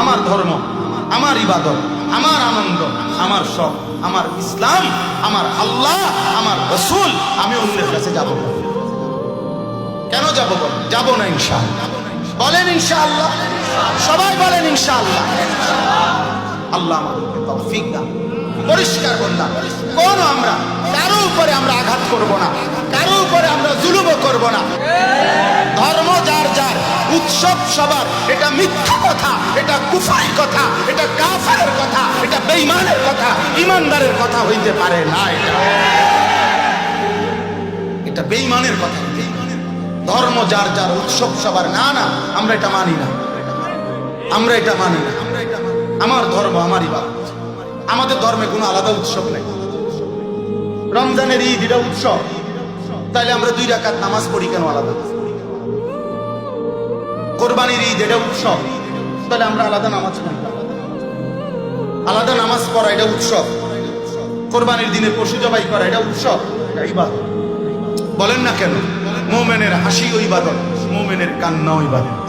আমার ধর্ম, আমার ইবাদত, আমার আনন্দ, আমার শখ, আমার ইসলাম, আমার আল্লাহ, আমার রসুল, আমি অন্যের কাছে যাব না। কেন যাব? যাব না ইনশাআল্লাহ। বলেন ইনশাআল্লাহ, সবাই বলেন ইনশাআল্লাহ। আল্লাহ আমাদেরকে তৌফিক দান, পরিষ্কার বললাম। কোন আমরা কারো উপরে আমরা আঘাত করব না, কারো উপরে আমরা জুলুমও করব না। ধর্ম যার যার, উৎসব সবার, এটা মিথ্যা কথা, এটা কুফরি কথা, এটা কাফেরের কথা, এটা বেঈমানের কথা, ইমানদারের কথা হইতে পারে না। এটা বেঈমানের কথা। ধর্ম যার যার, উৎসব সবার, না না, আমরা এটা মানি না, আমরা এটা মানি না। আমার ধর্ম, আমার ইবাদত। আমাদের ধর্মে কোনো আলাদা উৎসব নেই। রমজানের ঈদ এটা উৎসব, তাইলে আমরা 2 রাকাত নামাজ পড়ি কেন আলাদা? কোরবানির ঈদ এটা উৎসব, তাহলে আমরা আলাদা নামাজ পড়ি। আলাদা নামাজ পড়া এটা উৎসব, কোরবানির দিনে পশু জবাই করা এটা উৎসব, এটা ইবাদত। বলেন না কেন? মুমিনের হাসি ও ইবাদত, মুমিনের কান্না ও ইবাদত।